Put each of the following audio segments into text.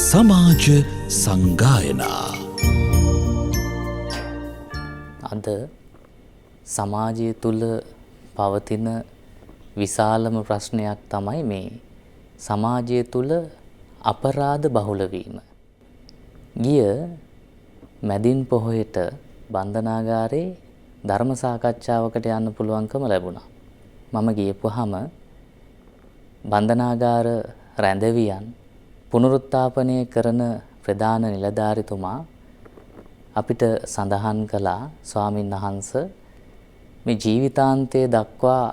සමාජ සංගායනා අද සමාජය තුළ පවතින විශාලම ප්‍රශ්නයක් තමයි මේ සමාජය තුළ අපරාධ බහුල වීම. ගිය මැදින් පොහොයට බන්ධනාගාරේ ධර්ම සාකච්ඡාවකට යන්න පුළුවන්කම ලැබුණා. මම ගියපුවාම බන්ධනාගාර රැඳවියන් පුනරුත්ථාපනය කරන ප්‍රධාන නිලධාරිතුමා අපිට සඳහන් කළා ස්වාමින් වහන්සේ මේ ජීවිතාන්තය දක්වා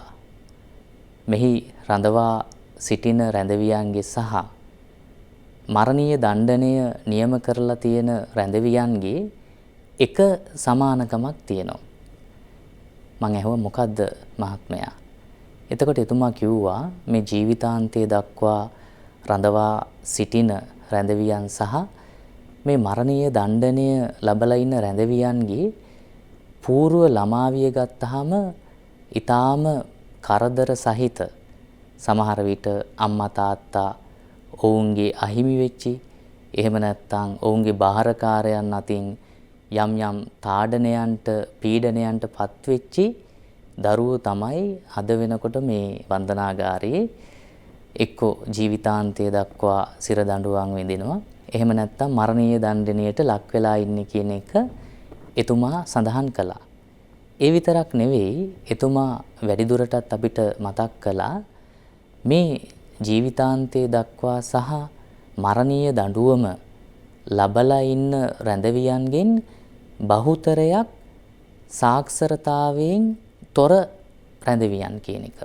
මෙහි රඳවා සිටින රැඳවියන්ගේ සහ මරණීය දණ්ඩනය නියම කරලා තියෙන රැඳවියන්ගේ එක සමානකමක් තියෙනවා. මං ඇහුවා මොකද්ද මහත්මයා? එතකොට එතුමා කිව්වා මේ ජීවිතාන්තය දක්වා රඳවා සිටින රැඳවියන් සහ මේ මරණීය දණ්ඩනය ලබලා ඉන්න රැඳවියන්ගේ పూర్ව ළමාවිය ගත්තාම ඊටාම කරදර සහිත සමහර විට අම්මා තාත්තා ඔවුන්ගේ අහිමි වෙච්චි එහෙම නැත්නම් ඔවුන්ගේ බාහිරකාරයන් අතින් යම් යම් තාඩනයන්ට පීඩනයන්ට පත්වෙච්චි දරුවෝ තමයි අද වෙනකොට මේ බන්ධනාගාරයේ එක්කෝ ජීවිතාන්තය දක්වා සිර දඬුවම් විඳිනවා. එහෙම නැත්නම් මරණීය දණ්ඩනයට ලක් වෙලා ඉන්නේ කියන එක එතුමා සඳහන් කළා. ඒ විතරක් නෙවෙයි එතුමා වැඩිදුරටත් අපිට මතක් කළා මේ ජීවිතාන්තය දක්වා සහ මරණීය දඬුවම ලබලා ඉන්න රැඳවියන්ගෙන් බහුතරයක් සාක්ෂරතාවයෙන් තොර රැඳවියන් කියන එක.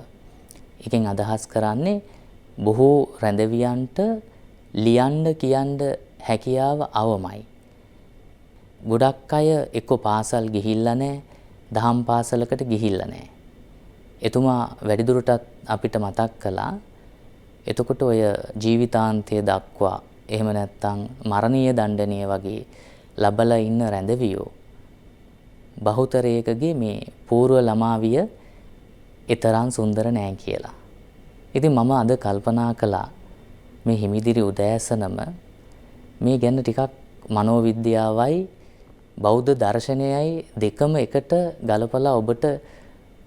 එකෙන් අදහස් කරන්නේ බොහෝ රැඳවියන්ට ලියන්න කියන්න හැකියාව අවමයි. ගොඩක් අය එක්ක පාසල් ගිහිල්ලා නැහැ, දහම් පාසලකට ගිහිල්ලා නැහැ. එතුමා වැඩිදුරටත් අපිට මතක් කළා එතකොට ඔය ජීවිතාන්තය දක්වා එහෙම නැත්නම් මරණීය දණ්ඩනය වගේ ලබලා ඉන්න රැඳවියෝ බහුතරයකගේ මේ పూర్ව ළමාවිය ඊතරම් සුන්දර නෑ කියලා. ඉතින් මම අද කල්පනා කළා මේ හිමිදිරි උදෑසනම මේ ගැන ටිකක් මනෝවිද්‍යාවයි බෞද්ධ දර්ශනයයි දෙකම එකට ගලපලා ඔබට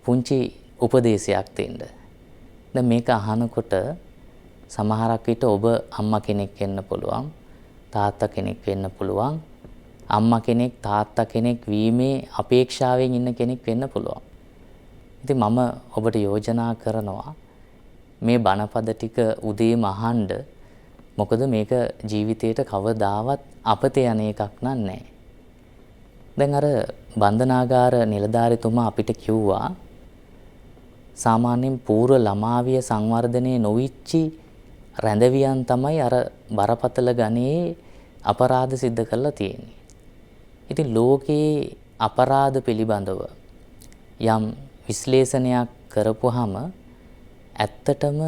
පුංචි උපදේශයක් දෙන්න. දැන් මේක අහනකොට සමහරක් විට ඔබ අම්මා කෙනෙක් වෙන්න පුළුවන්, තාත්තා කෙනෙක් වෙන්න පුළුවන්, අම්මා කෙනෙක් තාත්තා කෙනෙක් වීමේ අපේක්ෂාවෙන් ඉන්න කෙනෙක් වෙන්න පුළුවන්. ඉතින් මම ඔබට යෝජනා කරනවා මේ බණපද ටික උදේම අහන්න. මොකද මේක ජීවිතේට කවදාවත් අපතේ යන එකක් නෑ. දැන් අර බන්ධනාගාර නිලධාරිතුමා අපිට කිව්වා සාමාන්‍යයෙන් పూర్ව ළමාවිය සංවර්ධනය නොවිච්චි රැඳවියන් තමයි අර බරපතල ගණයේ අපරාධ සිද්ධ කරලා තියෙන්නේ. ඉතින් ලෝකයේ අපරාධ පිළිබඳව යම් විශ්ලේෂණයක් කරපුවාම ඇත්තටම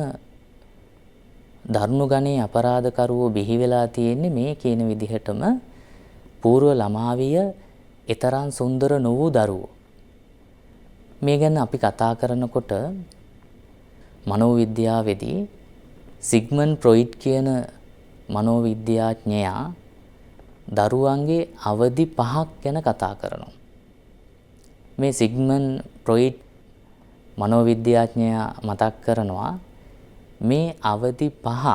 දරුණු ගණයේ අපරාධකරුවෝ බිහි වෙලා තියෙන්නේ මේ කියන විදිහටම పూర్ව ළමාවිය ඊතරම් සුන්දර නොවූ දරුවෝ. මේ ගැන අපි කතා කරනකොට මනෝවිද්‍යාවේදී සිග්මන්ඩ් ෆ්‍රොයිඩ් කියන මනෝවිද්‍යාඥයා දරුවන්ගේ අවදි 5ක් ගැන කතා කරනවා. මේ සිග්මන්ඩ් ෆ්‍රොයිඩ් මනෝවිද්‍යාඥයා මතක් කරනවා මේ අවදි 5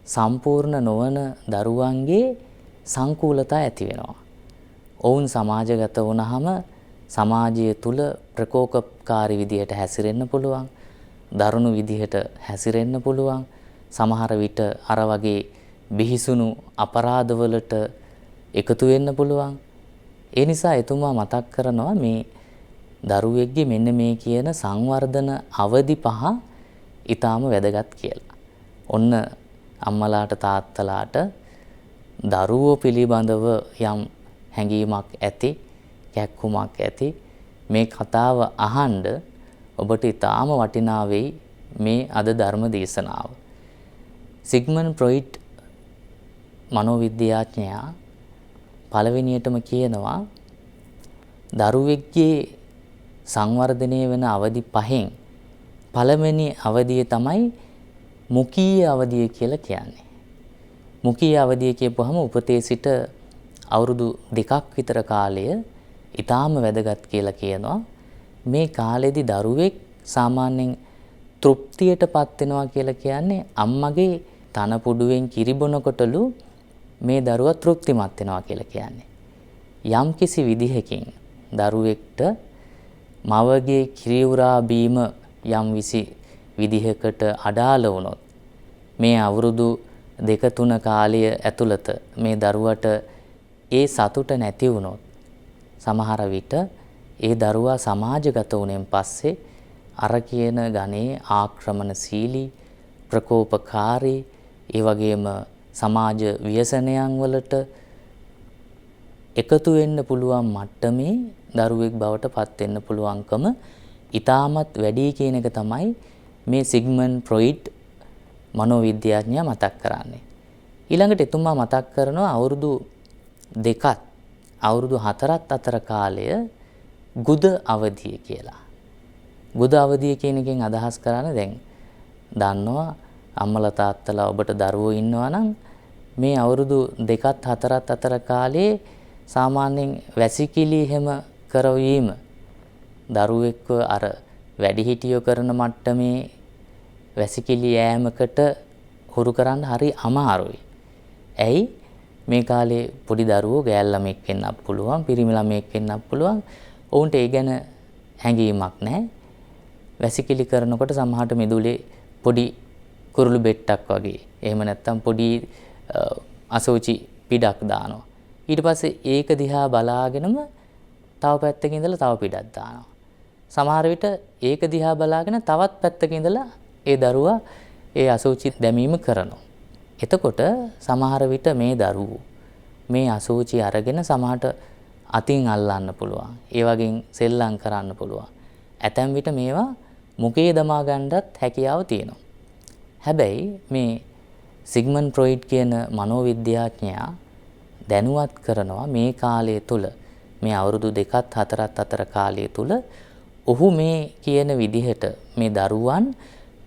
සම්පූර්ණ නොවන දරුවන්ගේ සංකූලතා ඇති වෙනවා. ඔවුන් සමාජගත වුණාම සමාජය තුල ප්‍රකෝපකාරී විදිහට හැසිරෙන්න පුළුවන්, දරුණු විදිහට හැසිරෙන්න පුළුවන්. සමහර විට අර වගේ බිහිසුණු අපරාධවලට එකතු වෙන්න පුළුවන්. ඒ නිසා එතුමා මතක් කරනවා මේ දරුවෙක්ගේ මෙන්න මේ කියන සංවර්ධන අවදි 5 ඊටාම වැදගත් කියලා. ඔන්න අම්මලාට තාත්තලාට දරුවෝ පිළිබඳව යම් හැඟීමක් ඇති, කැක්කුමක් ඇති මේ කතාව අහන්න ඔබට ඊටාම වටිනා වෙයි මේ අද ධර්ම දේශනාව. සිග්මන්ඩ් ෆ්‍රොයිඩ් මනෝවිද්‍යාඥයා පළවෙනියටම කියනවා දරුවෙක්ගේ සංවර්ධනය වෙන අවදි 5න් පළවෙනි අවධිය තමයි මුඛීය අවධිය කියලා කියන්නේ. මුඛී අවධිය කියපුවහම උපතේ සිට අවුරුදු 2ක් විතර කාලය ඊටාම වැදගත් කියලා කියනවා. මේ කාලෙදි දරුවෙක් සාමාන්‍යයෙන් තෘප්තියටපත් වෙනවා කියලා කියන්නේ අම්මගේ තන පුඩුවෙන් කිරි බොනකොටලු මේ දරුවා තෘප්තිමත් වෙනවා කියලා කියන්නේ. යම් කිසි විදිහකින් දරුවෙක්ට මවගේ කිරි උරා බීම යම් විදිහකට අඩාල වුණොත් මේ අවුරුදු 2-3 කාලය ඇතුළත මේ දරුවට ඒ සතුට නැති වුණොත් සමහර විට ඒ දරුවා සමාජගත වුණෙන් පස්සේ අර කියන ගණේ ආක්‍රමණශීලී ප්‍රකෝපකාරී ඒ වගේම සමාජ ව්‍යසනයන් වලට එකතු වෙන්න පුළුවන් මට්ටමේ දරුවෙක් බවට පත් වෙන්න පුළුවන්කම ඉතාමත් වැඩි කියන එක තමයි මේ සිග්මන්ඩ් ෆ්‍රොයිඩ් මනෝවිද්‍යාඥයා මතක් කරන්නේ. ඊළඟට එතුමා මතක් කරනවා අවුරුදු 2ත් අවුරුදු 4ත් අතර කාලය ගුද අවධිය කියලා. ගුද අවධිය කියන එකෙන් අදහස් කරන්නේ දැන් දන්නවා අම්මලා තාත්තලා ඔබට දරුවෝ ඉන්නවා නම් මේ අවුරුදු 2ත් 4ත් අතර කාලේ සාමාන්‍යයෙන් වැසිකිලි හැම කරවීම දරුවෙක්ව අර වැඩිහිටියෝ කරන මට්ටමේ වැසිකිලි යෑමකට හුරු කරන්න හරි අමාරුයි. ඇයි මේ කාලේ පොඩි දරුවෝ ගෑල් ළමෙක් වෙන්නත් පුළුවන්, පිරිමි ළමෙක් වෙන්නත් පුළුවන්. ඔවුන්ට ඒ ගැන හැඟීමක් නැහැ. වැසිකිලි කරනකොට සමහරට මිදුලේ පොඩි කුරුළු බෙට්ටක් වගේ එහෙම නැත්නම් පොඩි අසෝචි පිටක් දානවා. ඊට පස්සේ ඒක දිහා බලාගෙනම තව පැත්තකින් ඉඳලා තව පිටක් දානවා. සමහර විට ඒක දිහා බලාගෙන තවත් පැත්තකින් ඉඳලා ඒ දරුවා ඒ අසෝචි දැමීම කරනවා. එතකොට සමහර විට මේ දරුවෝ මේ අසෝචි අරගෙන සමහරට අතින් අල්ලන්න පුළුවන්. ඒ වගේ සෙල්ලම් කරන්න පුළුවන්. ඇතැම් විට මේවා මුඛයේ දමා ගන්නත් හැකියාව තියෙනවා. හැබැයි මේ සිග්මන්ඩ් ෆ්‍රොයිඩ් කියන මනෝවිද්‍යාඥයා දැනුවත් කරනවා මේ කාලය තුල මේ අවුරුදු 2ත් 4ත් අතර කාලය තුල ඔහු මේ කියන විදිහට මේ දරුවන්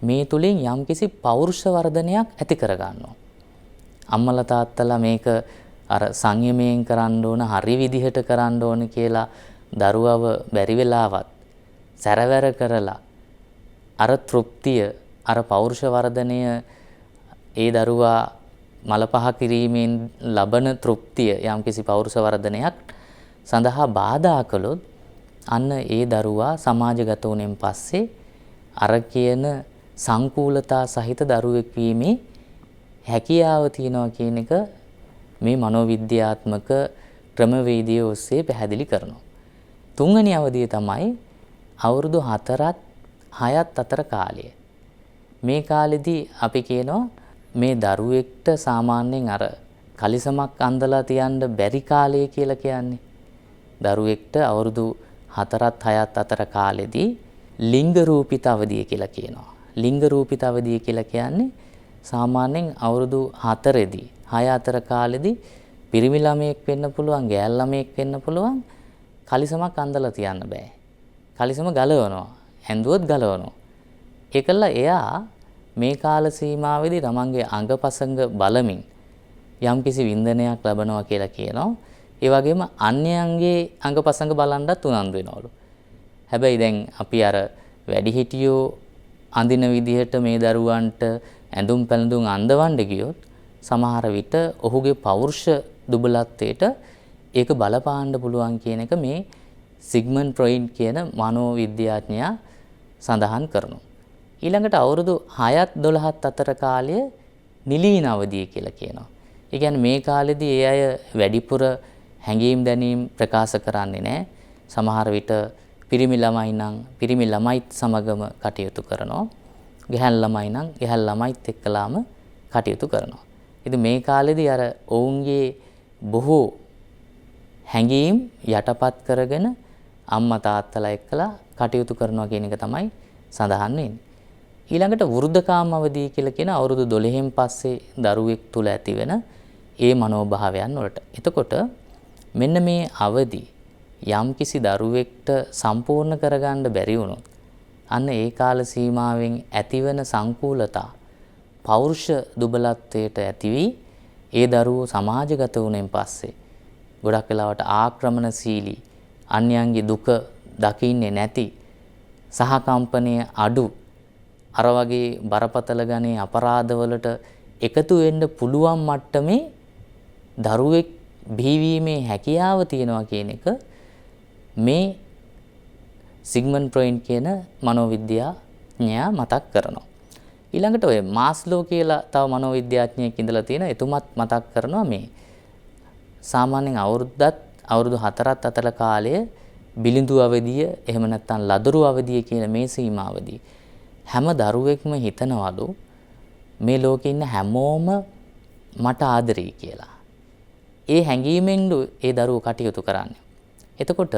මේ තුලින් යම්කිසි පෞරුෂ වර්ධනයක් ඇති කර ගන්නවා. අම්මලා තාත්තලා මේක අර සංයමයෙන් කරන්න ඕන හරි විදිහට කරන්න ඕන කියලා දරුවව බැරි වෙලාවත් සැරවැර කරලා අර තෘප්තිය අර පෞරුෂ වර්ධනය ඒ දරුවා මලපහ කිරීමෙන් ලබන තෘප්තිය යම්කිසි පෞරුෂ වර්ධනයක් සඳහා බාධා කළොත් අන්න ඒ දරුවා සමාජගත වුණෙන් පස්සේ අර කියන සංකූලතා සහිත දරුවෙක් වීමේ හැකියාව තියනවා කියන එක මේ මනෝවිද්‍යාත්මක ක්‍රමවේදය ඔස්සේ පැහැදිලි කරනවා. තුන්වෙනි අවධිය තමයි අවුරුදු 4ත් 6ත් අතර කාලය. මේ කාලෙදී අපි කියනවා මේ දරුවෙක්ට සාමාන්‍යයෙන් අර කලිසමක් අඳලා තියන්න බැරි කාලය කියලා කියන්නේ. දරුවෙක්ට අවුරුදු 4ත් 6ත් අතර කාලෙදී ලිංග රූපිත අවධිය කියලා කියනවා. ලිංග රූපිත අවධිය කියලා කියන්නේ සාමාන්‍යයෙන් අවුරුදු 4දී 6 අතර කාලෙදී පිරිමි ළමයෙක් වෙන්න පුළුවන්, ගෑල් ළමයෙක් වෙන්න පුළුවන්. කලිසමක් අඳලා තියන්න බෑ. කලිසම ගලවනවා. ඇඳුවොත් ගලවනවා. ඒකල එයා මේ කාල සීමාවේදී තමන්ගේ අංගපසංග බලමින් යම්කිසි වින්දනයක් ලබනවා කියලා කියනවා. ඒ වගේම අන්‍යයන්ගේ අංගපසංග බලන්නත් උනන්දු වෙනවලු. හැබැයි දැන් අපි අර වැඩිහිටියෝ අඳින විදිහට මේ දරුවන්ට ඇඳුම් පැළඳුම් අඳවන්න ගියොත් සමහර විට ඔහුගේ පෞරුෂ දුබලත්වයට ඒක බලපාන්න පුළුවන් කියන එක මේ සිග්මන්ඩ් ෆ්‍රොයිඩ් කියන මනෝවිද්‍යාඥයා සඳහන් කරනවා. ඊළඟට අවුරුදු 6ත් 12ත් අතර කාලය නිලීන අවධිය කියලා කියනවා. ඒ කියන්නේ මේ කාලෙදී ඒ අය වැඩිපුර හැඟීම් දැනීම් ප්‍රකාශ කරන්නේ නැහැ. සමහර විට පිරිමි ළමයි නම් පිරිමි ළමයිත් සමගම කටයුතු කරනවා. ගැහැණු ළමයි නම් ගැහැණු ළමයිත් එක්කලාම කටයුතු කරනවා. ඉතින් මේ කාලෙදී අර ඔවුන්ගේ බොහෝ හැඟීම් යටපත් කරගෙන අම්මා තාත්තලා එක්කලා කටයුතු කරනවා කියන එක තමයි සඳහන් වෙන්නේ. ඊළඟට වෘද්ධකාම අවධිය කියලා කියන අවුරුදු 12න් පස්සේ දරුවෙක් තුල ඇතිවෙන ඒ මනෝභාවයන් වලට. එතකොට මෙන්න මේ අවදි යම්කිසි දරුවෙක්ට සම්පූර්ණ කරගන්න බැරි වුණොත් අන්න ඒ කාල සීමාවෙන් ඇතිවන සංකූලතා පෞරුෂ දුබලත්වයට ඇති වී ඒ දරුවෝ සමාජගත වුණෙන් පස්සේ ගොඩක් වෙලාවට ආක්‍රමණශීලී, අන්‍යයන්ගේ දුක දකින්නේ නැති, සහකම්පනය අඩු, අර වගේ බරපතල ගණේ අපරාධවලට එකතු වෙන්න පුළුවන් මට්ටමේ දරුවෙක් බිහිවීමේ හැකියාව තියෙනවා කියන එක මේ සිග්මන්ඩ් ෆ්‍රොයිඩ් කියන මනෝවිද්‍යාඥයා මතක් කරනවා. ඊළඟට ඔය මාස්ලෝ කියලා තව මනෝවිද්‍යාඥයෙක් ඉඳලා තියෙන එතුමත් මතක් කරනවා මේ සාමාන්‍යයෙන් අවුරුදු 4ත් අතර කාලය බිලිඳු අවදිය එහෙම නැත්නම් ලදරු අවදිය කියන මේ සීමාවදී හැම දරුවෙක්ම හිතනවලු මේ ලෝකේ ඉන්න හැමෝම මට ආදරෙයි කියලා. ඒ හැඟීමෙන්ලු ඒ දරුවෝ කටයුතු කරන්නේ. එතකොට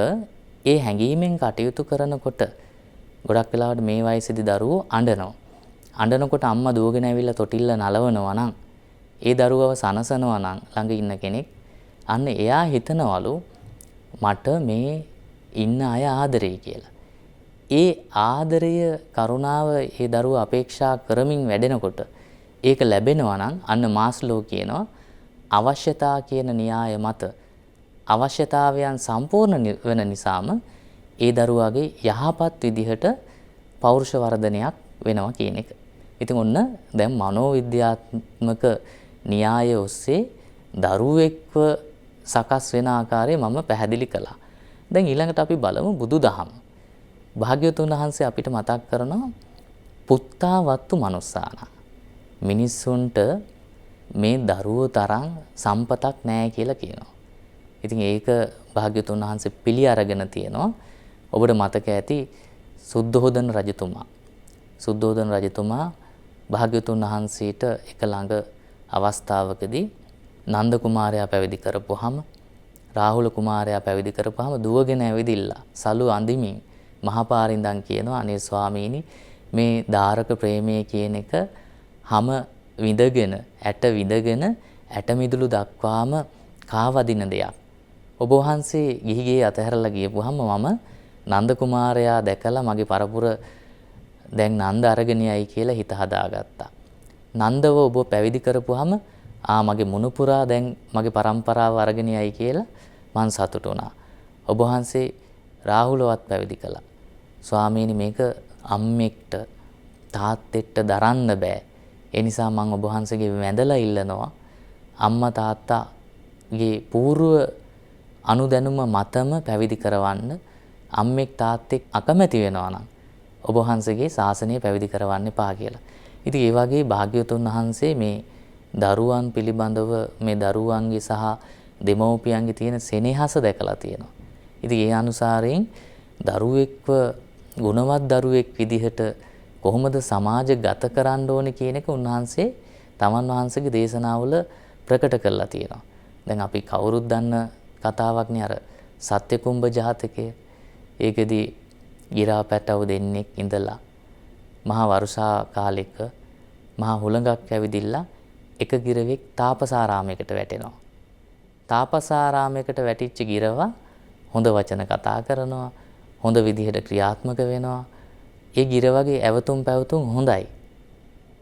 ඒ හැඟීමෙන් කටයුතු කරනකොට ගොඩක් වෙලාවට මේ වයසේදී දරුවෝ අඬනවා. අඬනකොට අම්මා දුවගෙන ඇවිල්ලා තොටිල්ල නලවනවා නම් ඒ දරුවව සනසනවා නම් ළඟ ඉන්න කෙනෙක් අන්න එයා හිතනවලු මට මේ ඉන්න අය ආදරෙයි කියලා. ඒ ආදරය කරුණාව ඒ දරුවා අපේක්ෂා කරමින් වැඩෙනකොට ඒක ලැබෙනවා නම් අන්න මාස්ලෝ කියනවා අවශ්‍යතා කියන න්‍යාය මත අවශ්‍යතාවයන් සම්පූර්ණ වෙන නිසාම ඒ දරුවාගේ යහපත් විදිහට පෞරුෂ වර්ධනයක් වෙනවා කියන එක. ඉතින් ඔන්න දැන් මනෝවිද්‍යාත්මක න්‍යාය ඔස්සේ දරුවෙක්ව සකස් වෙන ආකාරය මම පැහැදිලි කළා. දැන් ඊළඟට අපි බලමු බුදුදහම. භාග්‍යවතුන් වහන්සේ අපිට මතක් කරනවා පුත්තා වත්තු මනුස්සාන. මිනිස්සුන්ට මේ දරුවෝ තරම් සම්පතක් නැහැ කියලා කියනවා. ඉතින් ඒක භාග්‍යවතුන් වහන්සේ පිළි අරගෙන තියෙනවා. ඔබට මතක ඇති සුද්ධෝදන රජතුමා. සුද්ධෝදන රජතුමා භාග්‍යවතුන් වහන්සේට එක ළඟ අවස්ථාවකදී නන්ද කුමාරයා පැවිදි කරපුවාම රාහුල කුමාරයා පැවිදි කරපුවාම දුවගෙන ඇවිදිලා සලු අඳිමින් මහපාරින්දන් කියනවා අනේ ස්වාමීනි මේ දාරක ප්‍රේමය කියන එක හැම විඳගෙන ඇට මිදුළු දක්වාම කාවදින දෙයක්. ඔබ වහන්සේ ගිහිගේ අතහැරලා ගියපුවාම මම නන්ද කුමාරයා දැකලා මගේ පරපුර දැන් නන්ද අරගෙන යයි කියලා හිත හදාගත්තා. නන්දව ඔබ පැවිදි කරපුවාම මගේ මුණුපුරා දැන් මගේ පරම්පරාව අරගෙන යයි කියලා මං සතුටු වුණා. ඔබ වහන්සේ රාහුලවත් පැවිදි කළා. ස්වාමීනි මේක අම්මෙක්ට තාත්තෙක්ට දරන්න බෑ. ඒ නිසා මං ඔබ වහන්සේගේ වැඳලා ඉල්ලනවා අම්මා තාත්තාගේ పూర్ව අනුදැනුම මතම පැවිදි කරවන්න. අම්මෙක් තාත්තෙක් අකමැති වෙනවා නම් ඔබ වහන්සේගේ ශාසනය පැවිදි කරවන්න එපා කියලා. ඉතින් ඒ වගේ භාග්‍යවතුන් වහන්සේ මේ දරුවන් පිළිබඳව මේ දරුවන්ගේ සහ දෙමව්පියන්ගේ තියෙන සෙනෙහස දැකලා තියෙනවා. ඉතින් ඒ අනුසාරයෙන් දරුවෙක්ව ගුණවත් දරුවෙක් විදිහට කොහොමද සමාජගත කරන්න ඕනේ කියන එක උන්වහන්සේ තමන් වහන්සේගේ දේශනාවල ප්‍රකට කරලා තියෙනවා. දැන් අපි කවුරුත් දන්න කතාවක් නේ අර සත්‍යකුම්භ ජාතකය. ඒකෙදී ගිරාපැටව දෙන්නෙක් ඉඳලා මහා වර්ෂා කාලෙක මහා හුළඟක් ඇවිදිලා එක ගිරවෙක් තාපසාරාමයකට වැටෙනවා. තාපසාරාමයකට වැටිච්ච ගිරවා හොඳ වචන කතා කරනවා, හොඳ විදිහට ක්‍රියාත්මක වෙනවා. ඒ ගිරවගේ ඇවතුම් පැවතුම් හොඳයි.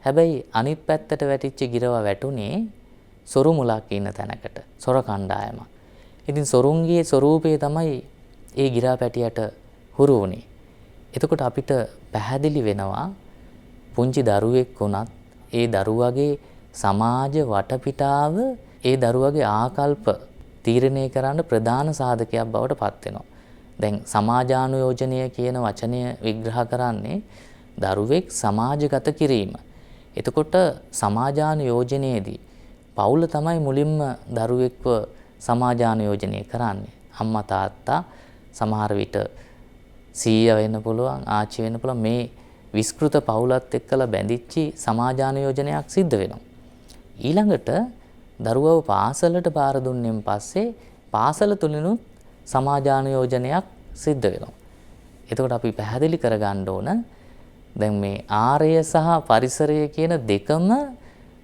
හැබැයි අනිත් පැත්තට වැටිච්ච ගිරවා වැටුනේ සොරු මුලක් ඉන්න තැනකට, සොර කණ්ඩායමක්. ඉතින් සොරුන්ගේ ස්වරූපය තමයි ඒ ගිරාපැටියට හුරු වුනේ. එතකොට අපිට පැහැදිලි වෙනවා පුංචි දරුවෙක් වුණත් ඒ දරුවගේ සමාජ වටපිටාව ඒ දරුවගේ ආකල්ප තීරණය කරන්න ප්‍රධාන සාධකයක් බවට පත් වෙනවා. දැන් සමාජානුයෝජනය කියන වචනය විග්‍රහ කරන්නේ දරුවෙක් සමාජගත කිරීම. එතකොට සමාජානුයෝජනයේදී පවුල තමයි මුලින්ම දරුවෙක්ව සමාජානුයෝජනය කරන්නේ. අම්මා තාත්තා සමහර විට සීයා වෙන්න පුළුවන්, ආච්චි වෙන්න පුළුවන්. මේ විස්කෘත පවුලත් එක්කලා බැඳිච්චි සමාජානුයෝජනයක් සිද්ධ වෙනවා. ඊළඟට දරුවව පාසලට බාර දුන්නෙන් පස්සේ පාසල තුලිනුත් සමාජානුයෝජනයක් සිද්ධ වෙනවා. එතකොට අපි පැහැදිලි කරගන්න ඕන දැන් මේ ආර්ය සහ පරිසරය කියන දෙකම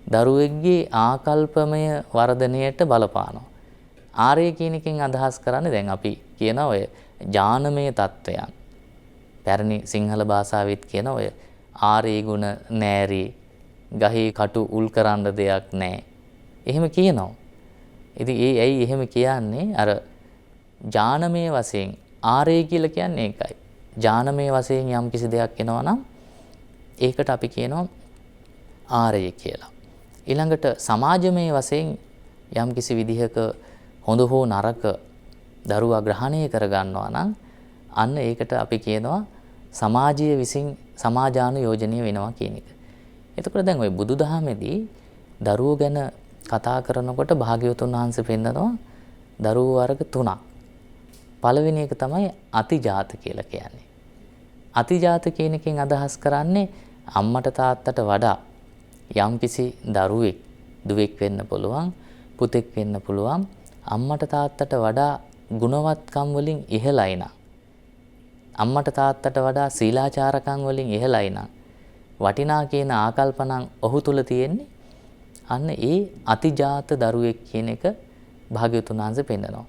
දරුවෙක්ගේ ආකල්පමය වර්ධනයට බලපානවා. ආර්ය කියන එකෙන් අදහස් කරන්නේ දැන් අපි කියන ඔය ඥානමය தত্ত্বයන්. පැරණි සිංහල භාෂාවෙත් කියන ඔය ආර්ය ගුණ නෑරි ගහේ කටු උල් කරන්න දෙයක් නැහැ. එහෙම කියනවා. ඉතින් ඇයි එහෙම කියන්නේ? අර ඥානමය වශයෙන් ආරය කියලා කියන්නේ ඒකයි. ඥානමය වශයෙන් යම් කිසි දෙයක් එනවා නම් ඒකට අපි කියනවා ආරය කියලා. ඊළඟට සමාජමය වශයෙන් යම් කිසි විදිහක හොඳ හෝ නරක දරුවා ග්‍රහණය කර ගන්නවා නම් අන්න ඒකට අපි කියනවා සමාජීය විසින් සමාජානුයෝජනීය වෙනවා කියන එක. එතකොට දැන් ওই බුදුදහමේදී දරුවෝ ගැන කතා කරනකොට භාග්‍යවතුන් වහන්සේ පෙන්නනවා දරුවෝ වර්ග තුනක්. පළවෙනි එක තමයි අතිජාත කියලා කියන්නේ. අතිජාත කියන එකෙන් අදහස් කරන්නේ අම්මට තාත්තට වඩා යම්කිසි දරුවෙක් දුවෙක් වෙන්න පුළුවන්, පුතෙක් වෙන්න පුළුවන්, අම්මට තාත්තට වඩා ගුණවත්කම් වලින් ඉහළයි නම්, අම්මට තාත්තට වඩා සීලාචාරකම් වලින් ඉහළයි නම්, වටිනා කියන ආකල්පනම් ඔහු තුල තියෙන්නේ, අන්න ඒ අතිජාත දරුවෙක් කියන එක භාග්‍යවතුන් වහන්සේ පෙන්නනවා.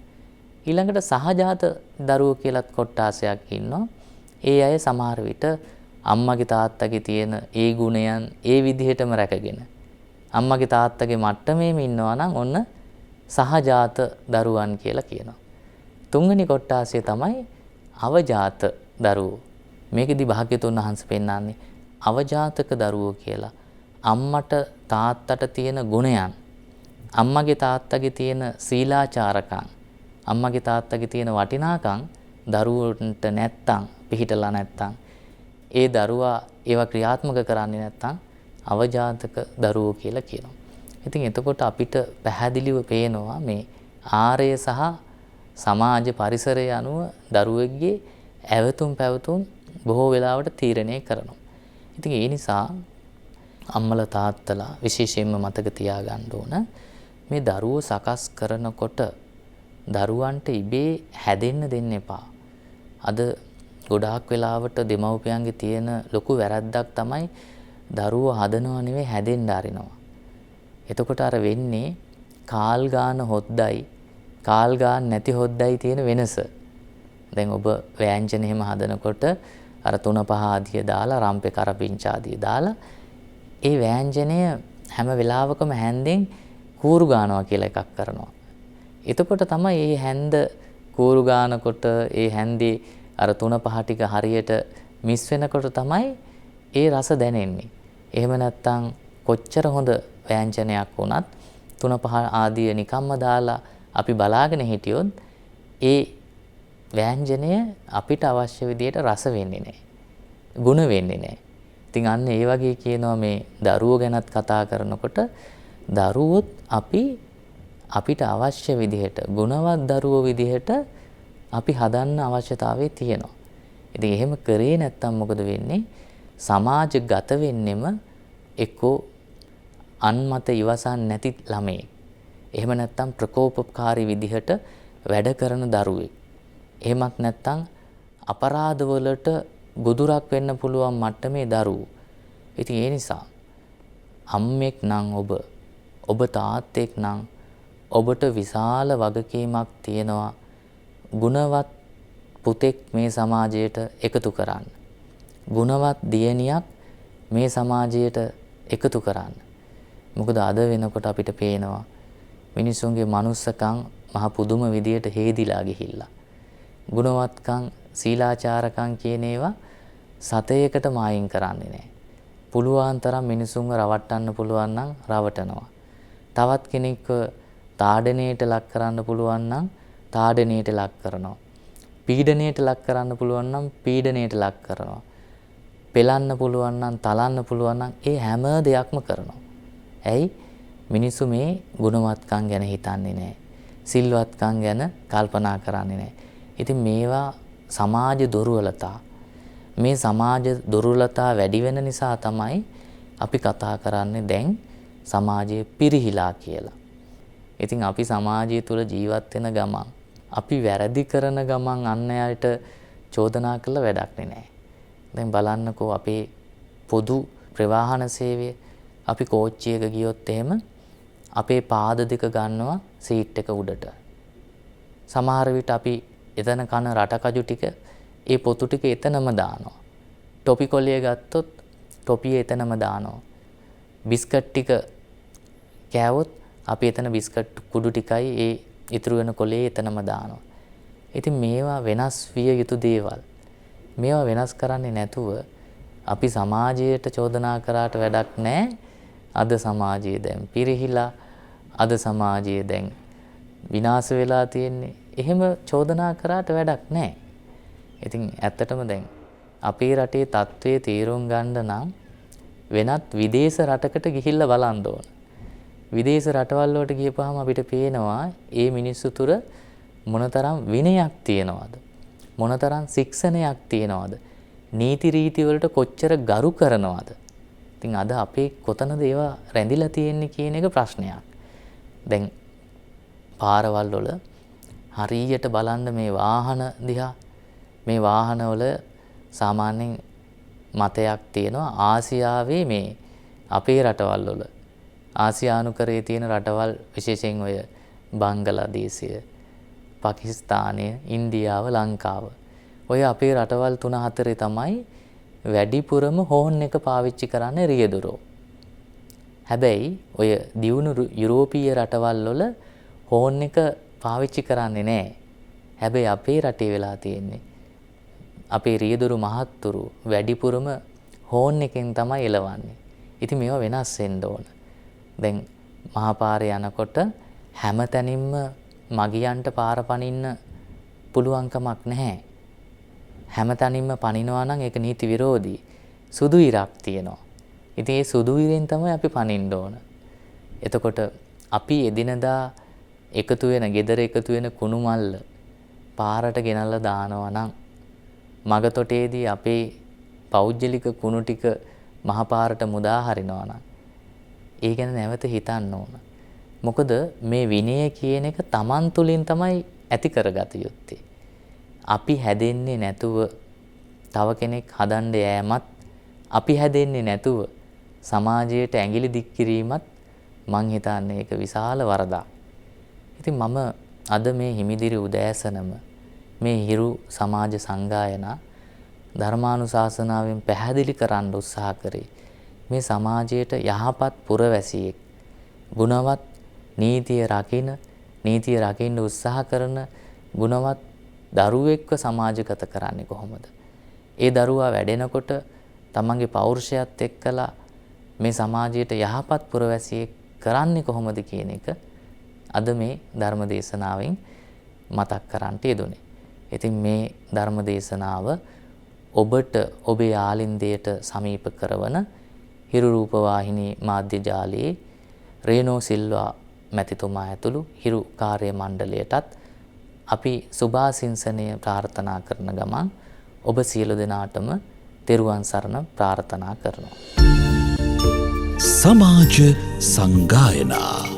ඊළඟට සහජාත දරුවෝ කියලත් කොට්ටාසයක් ඉන්නවා. ඒ අය සමහර විට අම්මගේ තාත්තගේ තියෙන ඒ ගුණයන් ඒ විදිහටම රැකගෙන අම්මගේ තාත්තගේ මට්ටමේම ඉන්නවා නම් ඔන්න සහජාත දරුවන් කියලා කියනවා. තුන්වෙනි කොට්ටාසය තමයි අවජාත දරුවෝ. මේකෙදි භාග්‍යවතුන් වහන්සේ පෙන්නන්නේ අවජාතක දරුවෝ කියලා. අම්මට තාත්තට තියෙන ගුණයන්, අම්මගේ තාත්තගේ තියෙන සීලාචාරකම්, අම්මගේ තාත්තගේ තියෙන වටිනාකම් දරුවන්ට නැත්තම්, පිහිටලා නැත්තම්, ඒ දරුවා ඒවා ක්‍රියාත්මක කරන්නේ නැත්තම් අවජාතක දරුවෝ කියලා කියනවා. ඉතින් එතකොට අපිට පැහැදිලිව පේනවා මේ ආරය සහ සමාජ පරිසරය අනුව දරුවෙක්ගේ ඇවතුම් පැවතුම් බොහෝ වෙලාවට තීරණය කරනවා. ඉතින් ඒ නිසා අම්මලා තාත්තලා විශේෂයෙන්ම මතක තියාගන්න ඕන මේ දරුවෝ සකස් කරනකොට දරුවන්ට ඉබේ හැදෙන්න දෙන්න එපා. අද ගොඩාක් වෙලාවට දෙමව්පියන්ගේ තියෙන ලොකු වැරද්දක් තමයි දරුවෝ හදනවා නෙවෙයි හැදෙන්න අරිනවා. එතකොට අර වෙන්නේ කාල් ගාන හොද්දයි කාල් ගාන නැති හොද්දයි තියෙන වෙනස. දැන් ඔබ ව්‍යංජන එහෙම හදනකොට අර 3-5 ආදිය දාලා රම්පේ කරපිංච ආදිය දාලා ඒ ව්‍යංජනය හැම වෙලාවකම හැන්දෙන් කූරු ගානවා කියලා එකක් කරනවා. එතකොට තමයි මේ හැන්ද කූරු ගානකොට ඒ හැන්දේ අර 3-5 ටික හරියට මිස් වෙනකොට තමයි ඒ රස දැනෙන්නේ. එහෙම නැත්නම් කොච්චර හොඳ ව්‍යංජනයක් වුණත් 3-5 ආදිය නිකම්ම දාලා අපි බලාගෙන හිටියොත් ඒ ව්‍යංජනය අපිට අවශ්‍ය විදිහට රස වෙන්නේ නැහැ. ගුණ වෙන්නේ නැහැ. ඉතින් අන්න ඒ වගේ කියනවා මේ දරුවෝ ගැනත් කතා කරනකොට දරුවොත් අපිට අවශ්‍ය විදිහට ගුණවත් දරුවෝ විදිහට අපි හදන්න අවශ්‍යතාවය තියෙනවා. ඉතින් එහෙම කරේ නැත්තම් මොකද වෙන්නේ? සමාජගත වෙන්නෙම එක්කෝ අන්මත ඉවසන් නැති ළමයි. එහෙම නැත්තම් ප්‍රකෝපකාරී විදිහට වැඩ කරන දරුවෙක්. එහෙමත් නැත්තම් අපරාධවලට ගොදුරක් වෙන්න පුළුවන් මට්ටමේ දරුවෝ. ඉතින් ඒ නිසා අම්මෙක් නම් ඔබ තාත්තෙක් නම් ඔබට විශාල වගකීමක් තියෙනවා ගුණවත් පුතෙක් මේ සමාජයට එකතු කරන්න. ගුණවත් දියණියක් මේ සමාජයට එකතු කරන්න. මොකද අද වෙනකොට අපිට පේනවා මිනිසුන්ගේ මනුස්සකම් මහ පුදුම විදියට හේදිලා ගිහිල්ලා. ගුණවත්කම්, සීලාචාරකම් කියන ඒවා සතයකට මායින් කරන්නේ නැහැ. පුළුවන් තරම් මිනිසුන්ව රවට්ටන්න පුළුවන් නම් රවටනවා. තවත් කෙනෙක්ව තාඩනයට ලක් කරන්න පුළුවන් නම් තාඩනයට ලක් කරනවා. පීඩනයට ලක් කරන්න පුළුවන් නම් පීඩනයට ලක් කරනවා. පෙලන්න පුළුවන් නම් තලන්න පුළුවන් නම් ඒ හැම දෙයක්ම කරනවා. ඇයි? මිනිස්සු මේ ගුණවත්කම් ගැන හිතන්නේ නැහැ. සිල්වත්කම් ගැන කල්පනා කරන්නේ නැහැ. ඉතින් මේවා සමාජ දුර්වලතා. මේ සමාජ දුර්වලතා වැඩි වෙන නිසා තමයි අපි කතා කරන්නේ දැන් සමාජය පිරිහිලා කියලා. ඉතින් අපි සමාජය තුළ ජීවත් වෙන ගමන් අපි වැරදි කරන ගමන් අන් අයට චෝදනා කළ වැඩක් නෑ. දැන් බලන්නකෝ අපේ පොදු ප්‍රවාහන සේවය අපි කෝච්චියක ගියොත් එහෙම අපේ පාද දෙක ගන්නවා සීට් එක උඩට. සමහර විට අපි එතන කන රටකජු ටික ඒ පොතු ටික එතනම දානවා. ටොපි කොලිය ගත්තොත් ටොපිය එතනම දානවා. බිස්කට් ටික කෑවොත් අපි එතන බිස්කට් කුඩු ටිකයි ඒ ඉතුරු වෙන කොලේ එතනම දානවා. ඉතින් මේවා වෙනස් විය යුතු දේවල්. මේවා වෙනස් කරන්නේ නැතුව අපි සමාජයට චෝදනා කරාට වැඩක් නැහැ. අද සමාජයේ දැන් පිරිහිලා, අද සමාජයේ දැන් විනාශ වෙලා තියෙන්නේ. එහෙම චෝදනා කරාට වැඩක් නැහැ. ඉතින් ඇත්තටම දැන් අපේ රටේ තත්ත්වයේ තීරුම් ගන්න නම් වෙනත් විදේශ රටකට ගිහිල්ලා බලන්න ඕන. විදේශ රටවල් වලට ගියපුවාම අපිට පේනවා ඒ මිනිස්සු තුර මොනතරම් විනයක් තියනවද? මොනතරම් ශික්ෂණයක් තියනවද? නීති රීති වලට කොච්චර ගරු කරනවද? ඉතින් අද අපේ කොතනද ඒවා රැඳිලා තියෙන්නේ කියන එක ප්‍රශ්නයක්. දැන් පාරවල් වල හරියට බලන්න මේ වාහන දිහා. මේ වාහනවල සාමාන්‍යයෙන් මතයක් තියෙනවා ආසියාවේ මේ අපේ රටවල් වල ආසියානුකරයේ තියෙන රටවල් විශේෂයෙන් ඔය බංගලාදේශය, පාකිස්තානය, ඉන්දියාව, ලංකාව. ඔය අපේ රටවල් 3-4 තමයි වැඩිපුරම හෝන් එක පාවිච්චි කරන්නේ රියදුරෝ. හැබැයි ඔය දියුණු යුරෝපීය රටවල් වල හෝන් එක පාවිච්චි කරන්නේ නැහැ. හැබැයි අපේ රටේ වෙලා තියෙන්නේ අපේ රියදුරු මහත්තුරු වැඩිපුරම හෝන් එකෙන් තමයි එලවන්නේ. ඉතින් මේවා වෙනස් වෙන්න ඕන. දැන් මහා පාරේ යනකොට හැමතැනින්ම මගියන්ට පාර පනින්න පුළුවන්කමක් නැහැ. හැමතැනින්ම පනිනවා නම් ඒක නීති විරෝධී. සුදු ඉරක් තියෙනවා. ඉතින් ඒ සුදු ඉරෙන් තමයි අපි පනින්න ඕන. එතකොට අපි එදිනදා එකතු වෙන, gedara එකතු වෙන කුණු මල්ල පාරට ගෙනල්ලා දානවා නම් මගතොටේදී අපේ පෞද්ගලික කුණු ටික මහපාරට මුදා හරිනවා නම් ඒ ගැන නැවත හිතන්න ඕන. මොකද මේ විනය කියන එක Taman තුලින් තමයි ඇති කරගත යුත්තේ. අපි හැදෙන්නේ නැතුව තව කෙනෙක් හදන්න යෑමත්, අපි හැදෙන්නේ නැතුව සමාජයට ඇඟිලි දික් කිරීමත් මං හිතන්නේ ඒක විශාල වරදක්. ඉතින් මම අද මේ හිමිදිරි උදෑසනම මේ හිරු සමාජ සංගායනා ධර්මානුශාසනාවෙන් පැහැදිලි කරන්න උත්සාහ කරේ මේ සමාජයට යහපත් පුරවැසියෙක්, ගුණවත් නීතිය රකින්න උත්සාහ කරන ගුණවත් දරුවෙක්ව සමාජගත කරන්නේ කොහොමද? ඒ දරුවා වැඩෙනකොට තමන්ගේ පෞරුෂයත් එක්කලා මේ සමාජයට යහපත් පුරවැසියෙක් කරන්නේ කොහොමද කියන එක අද මේ ධර්ම දේශනාවෙන් මතක් කරන්නට යෙදුනේ. ඉතින් මේ ධර්ම දේශනාව ඔබට ඔබේ ආලින්දයට සමීප කරවන හිරු රූප වාහිනී මාධ්‍ය ජාලයේ රේනෝ සිල්වා මැතිතුමා ඇතුළු හිරු කාර්ය මණ්ඩලයටත් අපි සුභාසිංසනය ප්‍රාර්ථනා කරන ගමන් ඔබ සියලු දෙනාටම තෙරුවන් සරණ ප්‍රාර්ථනා කරනවා. සමාජ සංගායනා